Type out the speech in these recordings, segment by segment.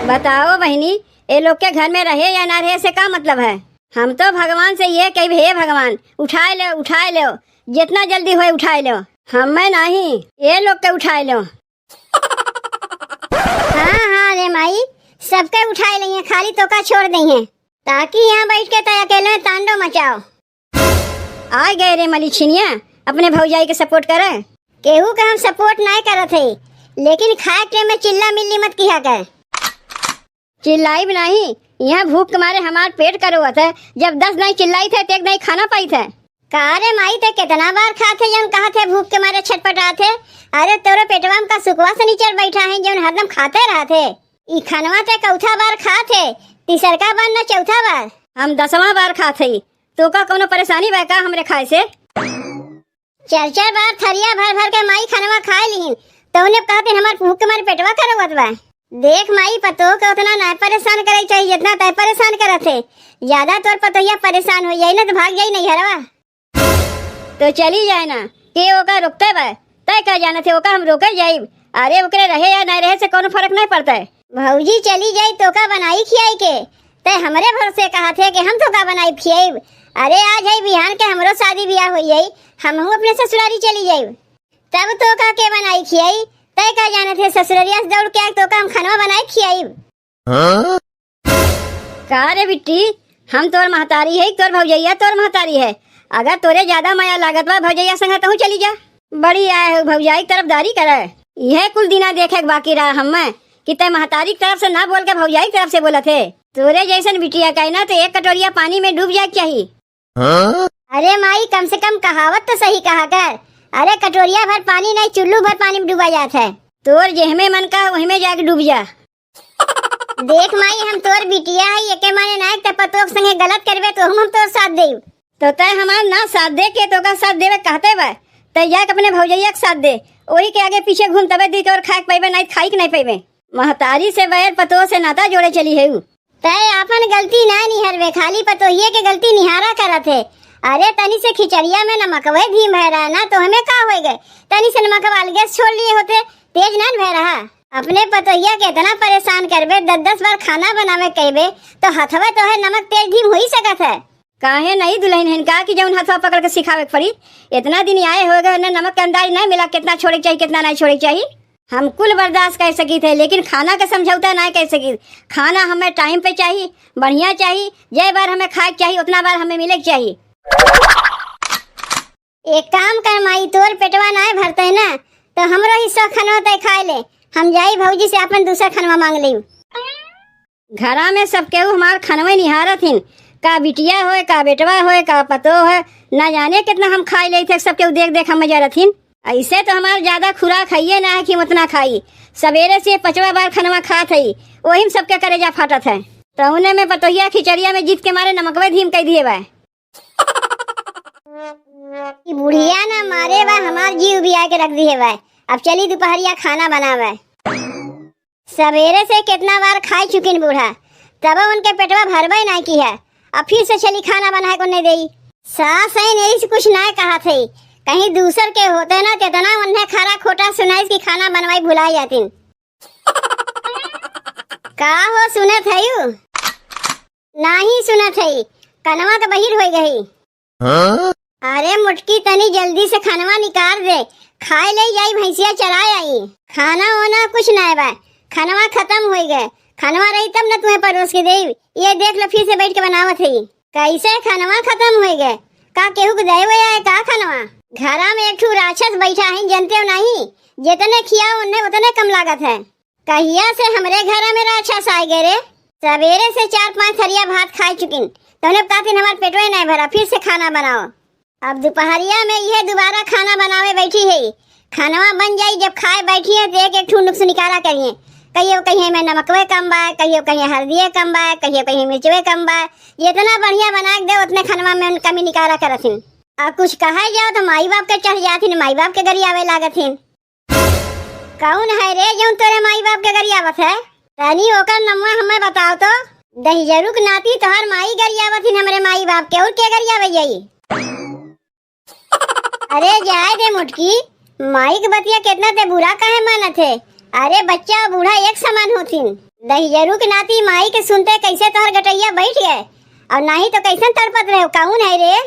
बताओ बहनी, ये लोग के घर में रहे या ना रहे से क्या मतलब है। हम तो भगवान से ये कही, हे भगवान उठाए लो, जितना जल्दी हो उठाए लो, हमें नहीं ये लोग के उठाए लो। हाँ रे माई, सबके उठाए लिए, खाली तो का छोड़ देंगे ताकि यहाँ बैठ के तय अकेले तांडव मचाओ। आ गए रे मलिछिनिया, अपने भौजाई के सपोर्ट करे। केहू का हम सपोर्ट नहीं करत है, लेकिन खाए के में चिल्ला मिल्ली मत किया कर। चिल्लाई भी नहीं, यहाँ भूख के मारे हमार पेट करोत है। जब 10 नहीं चिल्लाई थे तो एक नहीं खाना पाई थे। कारे माई ते कितना बार खाते जन कहा थे भूख के मारे छटपटा थे। अरे तोरे पेटवा में का सुखवा से नीचे बैठा है जन हरदम खाते रहते। ई खनवा ते चौथा बार खाते, तीसरका बार न चौथा बार। हम 10वां बार खाते। तो का कोनो परेशानी बा का हमरे खाए से? 4 बार थरिया भर भर के माई खनवा खाए ली तो उन्हें कहते हमार भूख के मारे पेटवा करोत बा। देख माई, पतो के उतना ना परेशान करे चाहिए जितना तय परेशान करत है। ज्यादा तौर पतोहिया परेशान हो जाई ना तो भाग जाई नहीं हरवा। तो चली जाए ना के ओका रुकते बा, तय का जाना थे ओका हम रोके जाइब। अरे ओकरे रहे या नहीं रहे से कोनो फर्क नहीं पड़ता है। भौजी चली जाई तो का बनाई खियाई के, तय हमरे भरोसे कहा थे कि हम तो का बनाई खियाई। अरे आज है बिहान के हमरो शादी ब्याह हो जाई, हम अपने ससुरारी चली जाई, तब तो का के बनाई खियाई। तय का जाने थे ससुरारिया से दौड़ के तो का हम खनवा बनाई खियाई। का रे बिट्टी, हम तोर महतारी है, तोर भौजैया तोर महतारी है। अगर तोरे ज्यादा माया लागत बा भौजैया संग तहु चली जा। बड़ी आए हो भौजाई तरफदारी करे। यह कुल दिना देखे बाकी रहा हमें कि तय महतारी की तरफ से ना बोल के भौजाई की तरफ से बोला थे। तोरे जैसन बिटिया कहना तो एक कटोरिया पानी में डूब जाए चाहिए। अरे माई, कम से कम कहावत तो सही कहा कर। अरे कटोरिया भर पानी नहीं, चुल्लू भर पानी में डूबा जाता है। तोर जेहमे मन का वही में जाके डूब जा। देख माई, हम तोर बिटिया है, ये के माने ना ते पतोक संगे गलत करबे तो हम तोर साथ देब। तो तय हमार ना साथ दे के तो का साथ देवे कहते बा, तय जाके अपने भौजैया के साथ दे। वही के आगे पीछे घूम तबे दी और खाए पाइबे नहीं खाई के नहीं पाइबे। महतारी से बैर पतो से नाता जोड़े चली है। तय अपन गलती ना निहरवे, खाली पतोहिए के गलती निहारा करत है। अरे तनी से खिचड़िया में नमकवे धीम भय रहा ना तो हमें का हो गए। तनी से नमक वाल गैस छोड़ लिए होते, तेज ना भय रहा। अपने पतोहिया के इतना परेशान करबे, 10-10 बार खाना बनावे कहबे तो हथवा तो है नमक तेज धीम हो ही सकत है। काहे नहीं दुल्हन हिनका कि जौन हथवा पकड़ के सिखावे पड़ी। इतना दिन आए हो गए ना, नमक का अंदाज नहीं मिला कितना छोड़े चाहिए कितना नहीं छोड़े चाहिए। हम कुल बर्दाश्त कर सकी थे, लेकिन खाना का समझौता नहीं कर सकी। खाना हमें टाइम पे चाहिए, बढ़िया चाहिए। जय बार हमें खाए चाहिए उतना बार हमें मिले चाहिए। एक काम कर माई, तोर पेटवा ना भरते है ना तो हमरो हिस्सा खनवा तय खाए ले। हम जाई भौजी से अपन दूसरा खनवा मांग ली। घरा में सब केहू हमार खनवे निहारत हिन, का बिटिया होए का बेटवा होए का पतो है, ना जाने कितना हम खाई ले थे। सब केहू देख देख हम जरत हिन। ऐसे तो हमार ज्यादा खुराक खाइए ना है कि उतना खाई। सवेरे से 5वां बार खनवा खात है, वही में सबके करेजा फाटत है। तो उन्हें में पतोहिया खिचड़िया में जीत के मारे नमकवे धीम कह दिए बा। बुढ़िया ना मारे बा, हमार जीव भी आके रख दिए बा। अब चली दोपहरिया खाना बनावे। सवेरे से कितना बार खाई चुकिन बूढ़ा, तब उनके पेटवा भरबे नहीं की है। अब फिर से चली खाना बनाए को नहीं देई। सास है नहीं से कुछ ना कहा थे, कहीं दूसर के होते ना कितना उन्हें खरा खोटा सुनाई की खाना बनवाई भुला जाती। का हो सुनत है यू? नहीं सुनत है, कनवा तो बहिर हो गई। अरे मुटकी, तनी जल्दी से खानवा निकाल दे, खाए ले जाई भैंसिया चराए आई। खाना होना कुछ ना बा, खानवा खत्म हो गए। खानवा रही तब न तुम्हें परोस के देव। ये देख लो फिर से बैठ के बनावत है। कैसे खानवा खत्म हो गए? का केहू के दे हुए है का खानवा? घरा में एक ठू राक्षस बैठा है, जानते हो नहीं? जितने खिया उन्हें उतने कम लागत है। कहिया से हमरे घर में राक्षस आए गए रे? सवेरे से 4-5 थरिया भात खा चुकिन, तो उन्हें कहती हमारे पेटवे नहीं भरा, फिर से खाना बनाओ। अब दोपहरिया में यह दोबारा खाना बनावे बैठी है। खानवा बन जाई, जब खाए बैठी है तो एक ठू नुक्स निकाला करिए। कहियो कहीं में नमकवे कम बा, कहियो कहीं हल्दिये कम बा, कहियो कहीं मिर्चवे कम बा। जितना बढ़िया बना के दे उतने खानवा में कमी निकाला करथिन। अब कुछ कहा जाओ तो माई बाप के चढ़ जाथिन, माई बाप के गरी आवे लागथिन। कौन है रे जो तोरे माई बाप के गरी आवत है? तनी ओकर नम्मा हमें बताओ तो। दहिजरू के नाती तोहर माई गरी आवथिन, हमरे माई बाप के और के गरी आवे जाई। अरे जाए दे मुटकी, माई के बतिया कितना ते बुरा काहे मानत है? अरे बच्चा और बूढ़ा एक समान होथिन। दहिजरू के नाती माई के सुनते कैसे तोहर गटैया बैठ गए और नहीं तो कैसन तड़पत रहे कौन है रे?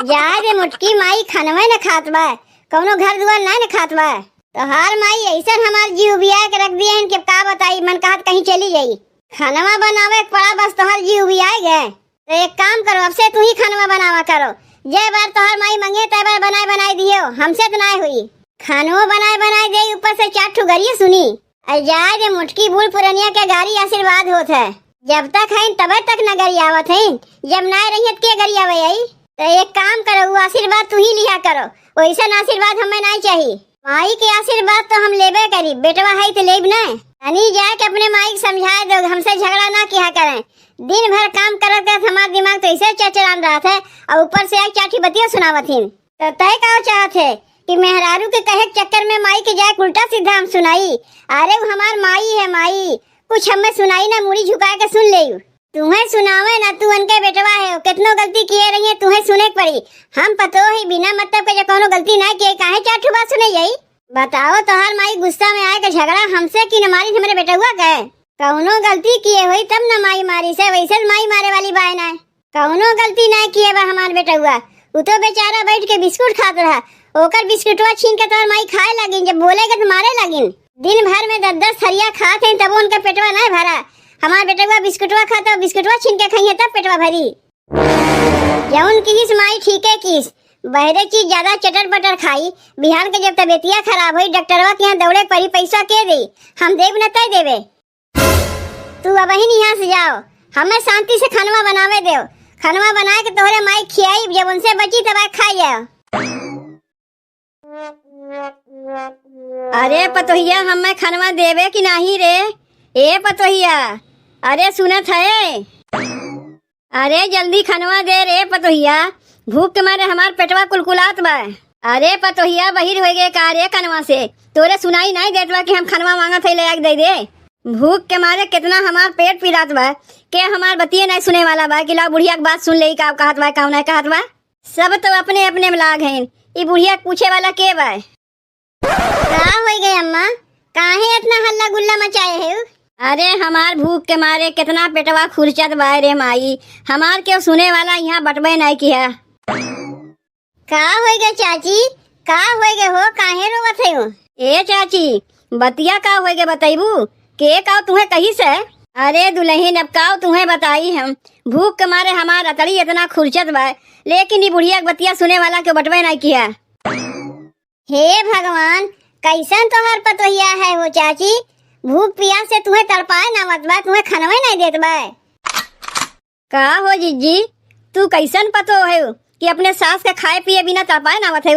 जा रे मुटकी माई खनवा न खात बा, कौनो घर दुआर ना न खात बा। तोहार माई ऐसन हमार जीव बिया के रख दिए कि का बताई, मन कहत कहीं चली जाई। खानवा बनावे के पड़ा बस तोहार जीव बिया गए। तो एक काम करो, अब से तू ही खानवा बनावा करो। जय बार तोहार माई मंगे तय बार बनाए दियो, हमसे तो ना हुई। खानो बनाए दे, ऊपर से 4 ठो गरिया सुनी। जा रे मुटकी बूढ़ पुरनिया के गारी आशीर्वाद होत है। जब तक है तब तक न गरी आवत है, जब ना रही के गरी आवे आई। तो एक काम करो, वो आशीर्वाद तू ही लिया करो, वैसा आशीर्वाद हमें नहीं चाहिए। माई के आशीर्वाद तो हम लेबे करी, बेटवा है तो लेब न। तनी जाके अपने माई को समझा दो, हमसे झगड़ा ना किया करें। दिन भर काम करत करत हमार दिमाग तो ऐसे चचरान रहा था और ऊपर से एक चाठी बतिया सुनावत हिन। तो तय का चाहत है कि मेहरारू के कहे चक्कर में माई के जाए उल्टा सीधा हम सुनाई। अरे वो हमार माई है, माई कुछ हमें सुनाई ना, मुड़ी झुका के सुन ले। तुम्हें सुनावे ना, तू उनके बेटवा है, कितनो गलती किए रही है तुम्हें सुने पड़ी। हम पतो ही बिना मतलब के जो कोनो गलती ना किए काहे 4 ठो बात सुने जाई। बताओ तोहार माई गुस्सा में आए के झगड़ा हमसे की न मारी हमारे बेटवा कहे। कौनो गलती किए हुई तब न माई मारी से, वैसे माई मारे वाली बाय ना। कौनो गलती ना किए बा हमार बेटवा, वो तो बेचारा बैठ के बिस्कुट खात रहा, ओकर बिस्कुटवा छीन के तोहर माई खाए लगिन, जब बोलेगा तो मारे लगिन। दिन भर में 10-10 थरिया खात हैं तब उनका पेटवा नहीं भरा। हमार बेटवा बिस्कुटवा खाता, बिस्कुटवा छीन के खाइए तब पेटवा भरी। जौन किस माई ठीके किस, बहरे चीज ज्यादा चटर पटर खाई। बिहान के जब तबियतिया खराब हुई डॉक्टरवा के यहाँ दौड़े पड़ी, पैसा के दे, हम देव न तय देवे। तू अब ही यहाँ से जाओ, हमें शांति से खानवा बनावे दो। खानवा बना के तोहरे माई खियाई, जब उनसे बची तब खाई जाओ। अरे पतोहिया हमें खानवा देवे कि नहीं रे? ए पतोहिया, अरे सुनत है? अरे जल्दी खानवा दे रे पतोहिया, भूख के मारे हमार पेटवा कुलकुलात बा। अरे पतोहिया बहिर हो गए का रे कनवा से? तोरे सुनाई नहीं देत बा कि हम खानवा मांगत है, ले आके दे दे। भूख के मारे कितना हमार पेट पिरात बा, के हमार बतिये नहीं सुने वाला बा कि ला बुढ़िया के बात सुन ले, का कहत बा का नहीं कहत बा। सब तो अपने अपने में लाग हैं, ई बुढ़िया पूछे वाला के बा? का हो गए अम्मा, काहे इतना हल्ला गुल्ला मचाए है? अरे हमार भूख के मारे कितना पेटवा खुरचत बा रे माई, हमार क्यों सुने वाला यहाँ बटबे नहीं किया। का हो गए चाची, का हो गए हो, काहे रोवत है? ए चाची बतिया का हो गए बताइबू, के का तुम्हें कही से? अरे दुल्हन अब का तुम्हें बताई, हम भूख के मारे हमार अतड़ी इतना खुरचत बा, लेकिन ये बुढ़िया बतिया सुने वाला क्यों बटबे नहीं किया। हे भगवान, कैसन तोहर पतोहिया है वो चाची, भूख प्यास से तुम्हें तड़पाए ना मत बा, तुम्हें खानवा नहीं देत बा। का हो जीजी, तू कैसन पतो है कि अपने सास के खाए पिए बिना तड़पाए ना मत है?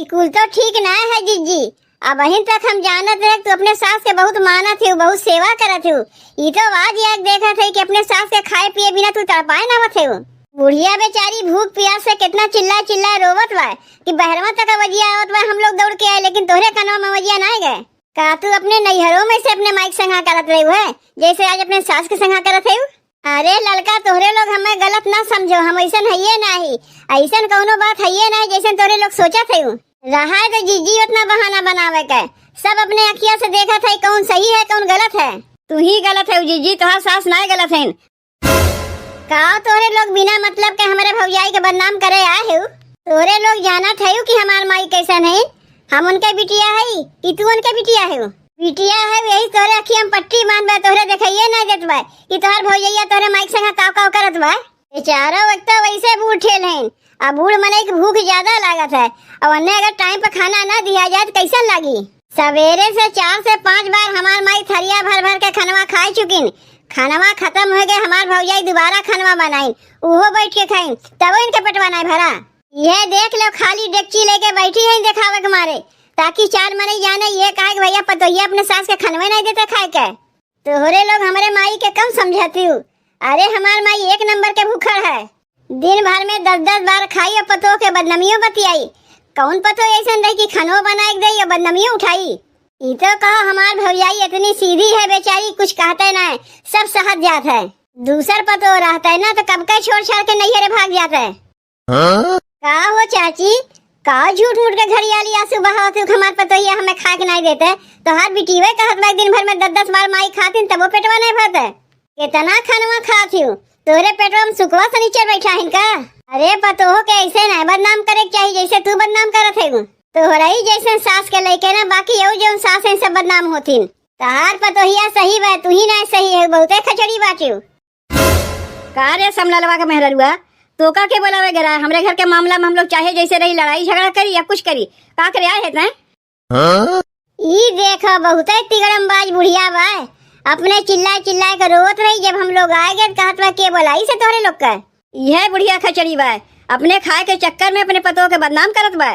कुल तो ठीक ना है जीजी, अब अहिन तक हम जानत रहे तू अपने सास के बहुत मानत है, बहुत सेवा करत है। ये तो आज याद देखा थे कि अपने सास के खाए पिए बिना तू तड़पाए ना मत है। बुढ़िया बेचारी भूख प्यास से कितना चिल्ला रोवत बा कि बहरवा तक अवजिया आवत बा, हम लोग दौड़ के आए, लेकिन तोहरे कनवा में अवजिया ना गए। का तू अपने नैहरों में से अपने माइक संगा करत रही है, जैसे आज अपने सास के संगा करत है? अरे लड़का तोहरे लोग हमें गलत ना समझो, हम ऐसन है नहीं, ऐसन कौनो बात है नहीं जैसे तोहरे लोग सोचा थे। रहा है तो जीजी उतना बहाना बनावे के, सब अपने अखिया से देखा था कौन सही है कौन गलत है। तू ही गलत है जीजी, तुम्हारा सास नहीं गलत है। का तोरे लोग बिना मतलब के हमारे भौजाई के बदनाम करे आए हो? तोरे लोग जानत है कि हमार माई कैसन है, हम उनके बिटिया है कि तू उनके बिटिया है? बिटिया है यही तोरे अखिया में पट्टी बांध बा, तोरे देखइए ना देत बा कि तोहर भौजैया तोरे माइक संग काव करत बा। बेचारा वक्त वैसे बूढ़ ठेल हैं, अब बूढ़ मने की भूख ज्यादा लागत है, और अन्य अगर टाइम पर खाना ना दिया जाए तो कैसन लागी? सवेरे से 4 से 5 बार हमार माई थरिया भर के खानवा खा चुकिन। खानवा खत्म हो गए, हमार भौजाई दोबारा खानवा बनाई, उहो बैठ के खाई, तब इनके पेटवा नहीं भरा। यह देख लो खाली डेगची लेके बैठी है दिखावे के मारे, ताकि 4 मने जाने ये कहे कि भैया पतोहिया अपने सास के खानवे नहीं देते खाए के। तोहरे लोग हमारे माई के कम समझती हूँ। अरे हमार माई 1 नंबर के भूखड़ है, दिन भर में 10-10 बार खाई और पतो के बदनामियों बतियाई। कौन पतो ऐसा रही कि खानो बनाए दे या बदनामियों उठाई? ये तो कहो हमार भौजाई इतनी सीधी है बेचारी, कुछ कहते ना सब सहज जात है। दूसर पतो रहता है ना तो कब का छोड़ छाड़ के नैहरे भाग जाता है। का हो चाची, का झूठ मूठ के घड़ियाली आंसू बहावत हो हमार पतोहिया हमें खाए के नहीं देते तो हर बिटीवे कहत बा दिन भर में 10-10 बार माई खातिन तबो पेटवा नहीं भरते। कितना खानवा खात हूँ तोरे पेटवा में सुखवा सनीचर बैठा हिनका। अरे पतोहो के ऐसे नहीं बदनाम करे के चाहिए जैसे तू बदनाम करत है तोहरा ही जैसे सास के लइके ना बाकी यू जो सास है सब बदनाम होथिन। तहार पतोहिया सही बा तू ही नहीं सही है बहुते खचड़ी बाटियो। का रे समललवा का मेहररुआ तो का के बोलावे गरा हमरे घर के मामला में हम लोग चाहे जैसे रही लड़ाई झगड़ा करी या कुछ करी का करे आए है ई देखो बहुते तिगड़मबाज बुढ़िया बा अपने चिल्लाए चिल्लाए कर रोत रही जब हम लोग आए गए कहत बा के बोलाई से तोरे लोग का। यह बुढ़िया खचड़ी बा अपने खाए के चक्कर में अपने पतों के बदनाम करत बा।